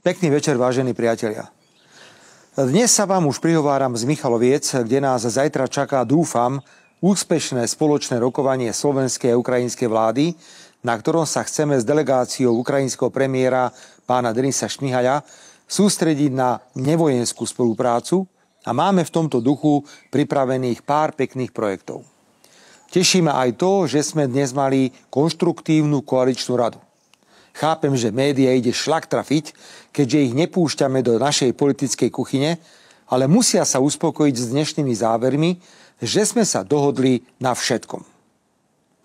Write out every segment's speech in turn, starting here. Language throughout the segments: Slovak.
Pekný večer, vážení priatelia. Dnes sa vám už prihováram z Michaloviec, kde nás zajtra čaká, dúfam, úspešné spoločné rokovanie slovenskej a ukrajinskej vlády, na ktorom sa chceme s delegáciou ukrajinského premiéra pána Denisa Šmyhaľa sústrediť na nevojenskú spoluprácu a máme v tomto duchu pripravených pár pekných projektov. Teší ma aj to, že sme dnes mali konštruktívnu koaličnú radu. Chápem, že média ide šlak trafiť, keďže ich nepúšťame do našej politickej kuchyne, ale musia sa uspokojiť s dnešnými závermi, že sme sa dohodli na všetkom.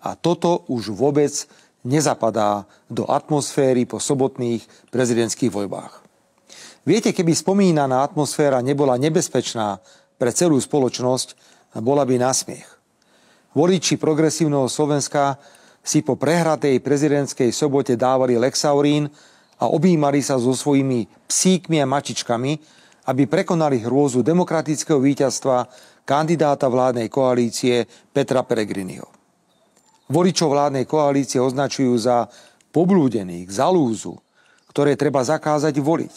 A toto už vôbec nezapadá do atmosféry po sobotných prezidentských voľbách. Viete, keby spomínaná atmosféra nebola nebezpečná pre celú spoločnosť, bola by na smiech. Voliči progresívneho Slovenska si po prehratej prezidentskej sobote dávali Lexaurín a objímali sa so svojimi psíkmi a mačičkami, aby prekonali hrôzu demokratického víťazstva kandidáta vládnej koalície Petra Pellegriniho. Voličov vládnej koalície označujú za poblúdených, za lúzu, ktoré treba zakázať voliť.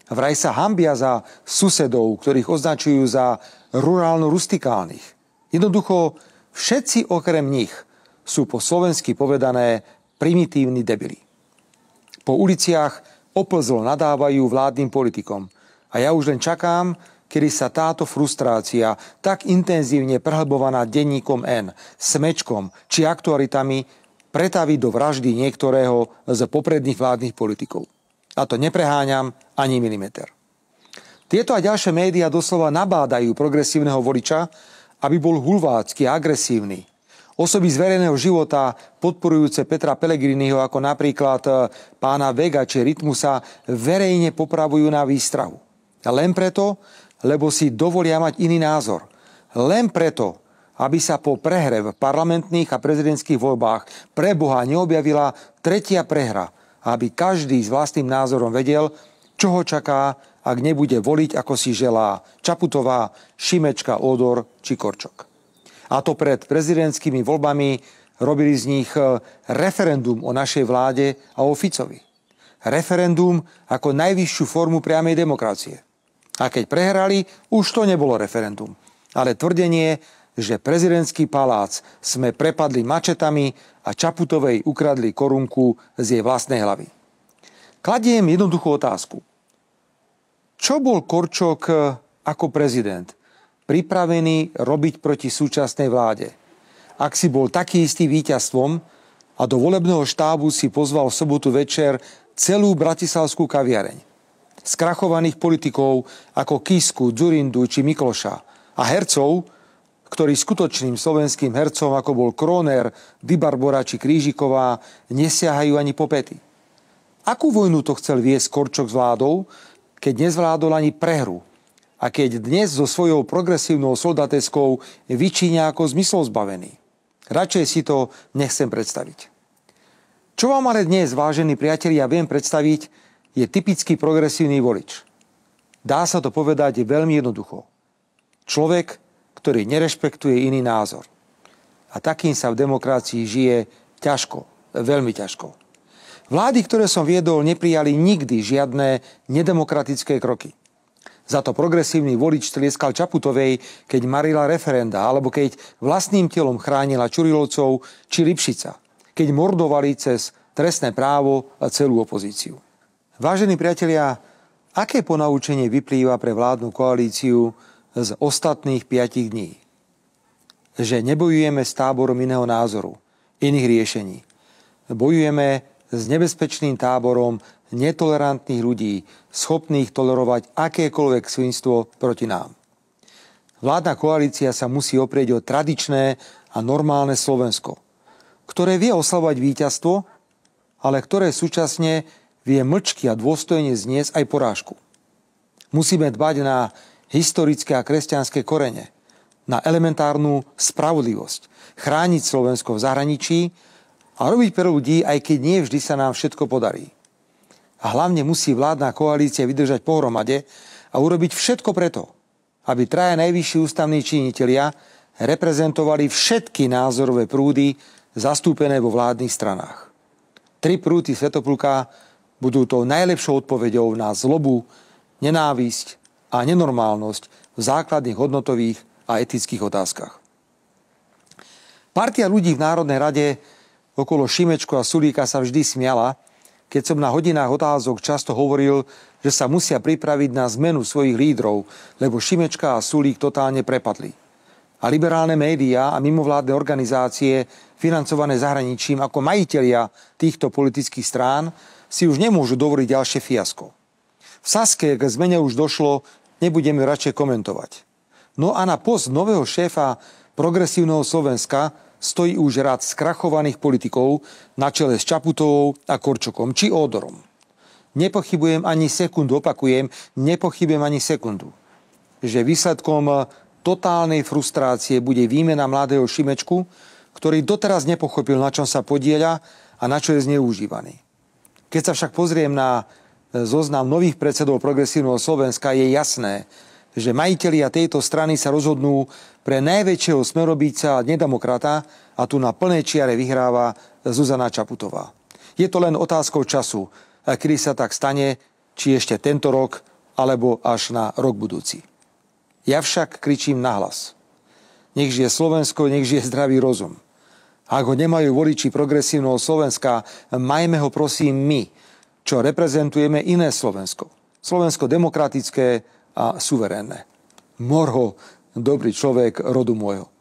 Vraj sa hanbia za susedov, ktorých označujú za rurálno-rustikálnych. Jednoducho všetci okrem nich sú po slovensky povedané primitívni debili. Po uliciach oplzlo nadávajú vládnym politikom a ja už len čakám, kedy sa táto frustrácia tak intenzívne prehlbovaná denníkom N, Smečkom či aktualitami pretaví do vraždy niektorého z popredných vládnych politikov. A to nepreháňam ani milimeter. Tieto a ďalšie médiá doslova nabádajú progresívneho voliča, aby bol hulvácky a agresívny. Osoby z verejného života podporujúce Petra Pellegriniho, ako napríklad pána Vega či Rytmusa, verejne popravujú na výstrahu. Len preto, lebo si dovolia mať iný názor. Len preto, aby sa po prehre v parlamentných a prezidentských voľbách pre Boha neobjavila tretia prehra, aby každý s vlastným názorom vedel, čo ho čaká, ak nebude voliť, ako si želá Čaputová, Šimečka, Ódor či Korčok. A to pred prezidentskými voľbami robili z nich referendum o našej vláde a o Ficovi. Referendum ako najvyššiu formu priamej demokracie. A keď prehrali, už to nebolo referendum, ale tvrdenie, že prezidentský palác sme prepadli mačetami a Čaputovej ukradli korunku z jej vlastnej hlavy. Kladiem jednoduchú otázku. Čo bol Korčok ako prezident pripravený robiť proti súčasnej vláde? Ak si bol taký istý víťazstvom a do volebného štábu si pozval v sobotu večer celú bratislavskú kaviareň, skrachovaných politikov ako Kisku, Dzurindu či Mikloša a hercov, ktorí skutočným slovenským hercom, ako bol Kroner, Di Barbora či Krížiková, nesiahajú ani po päty. Akú vojnu to chcel viesť Korčok s vládou, keď nezvládol ani prehru? A keď dnes so svojou progresívnou soldateskou vyčíňa ako zmyslov zbavený. Radšej si to nechcem predstaviť. Čo vám ale dnes, vážení priatelia, viem predstaviť, je typický progresívny volič. Dá sa to povedať veľmi jednoducho. Človek, ktorý nerešpektuje iný názor. A takým sa v demokracii žije ťažko, veľmi ťažko. Vlády, ktoré som viedol, neprijali nikdy žiadne nedemokratické kroky. Za to progresívny volič tlieskal Čaputovej, keď marila referenda, alebo keď vlastným telom chránila Čurilovcov či Lipšica, keď mordovali cez trestné právo a celú opozíciu. Vážení priatelia, aké ponaučenie vyplýva pre vládnu koalíciu z ostatných 5 dní? Že nebojujeme s táborom iného názoru, iných riešení. Bojujeme s nebezpečným táborom netolerantných ľudí, schopných tolerovať akékoľvek svinstvo proti nám. Vládna koalícia sa musí oprieť o tradičné a normálne Slovensko, ktoré vie oslavovať víťazstvo, ale ktoré súčasne vie mlčky a dôstojne zniesť aj porážku. Musíme dbať na historické a kresťanské korene, na elementárnu spravodlivosť, chrániť Slovensko v zahraničí a robiť pre ľudí, aj keď nie vždy sa nám všetko podarí. A hlavne musí vládna koalícia vydržať pohromade a urobiť všetko preto, aby traja najvyšší ústavní činitelia reprezentovali všetky názorové prúdy zastúpené vo vládnych stranách. 3 prúdy Svätopluka budú tou najlepšou odpoveďou na zlobu, nenávisť a nenormálnosť v základných hodnotových a etických otázkach. Partia ľudí v Národnej rade okolo Šimečku a Sulíka sa vždy smiala, keď som na hodinách otázok často hovoril, že sa musia pripraviť na zmenu svojich lídrov, lebo Šimečka a Sulík totálne prepadli. A liberálne médiá a mimovládne organizácie, financované zahraničím ako majitelia týchto politických strán, si už nemôžu dovoliť ďalšie fiasko. V Saske k zmene už došlo, nebudeme radšej komentovať. No a na post nového šéfa progresívneho Slovenska stojí už rad skrachovaných politikov na čele s Čaputovou a Korčokom či Ódorom. Nepochybujem ani sekundu, že výsledkom totálnej frustrácie bude výmena mladého Šimečku, ktorý doteraz nepochopil, na čom sa podieľa a na čo je zneužívaný. Keď sa však pozriem na zoznam nových predsedov progresívneho Slovenska, je jasné, že majitelia tejto strany sa rozhodnú pre najväčšieho smerobíca nedemokrata a tu na plnej čiare vyhráva Zuzana Čaputová. Je to len otázkou času, kedy sa tak stane, či ešte tento rok, alebo až na rok budúci. Ja však kričím nahlas. Nech žije Slovensko, nech žije zdravý rozum. Ak ho nemajú voliči progresívneho Slovenska, majme ho prosím my, čo reprezentujeme iné Slovensko. Slovensko demokratické a suverénne. Morho, dobrý človek rodu môjho.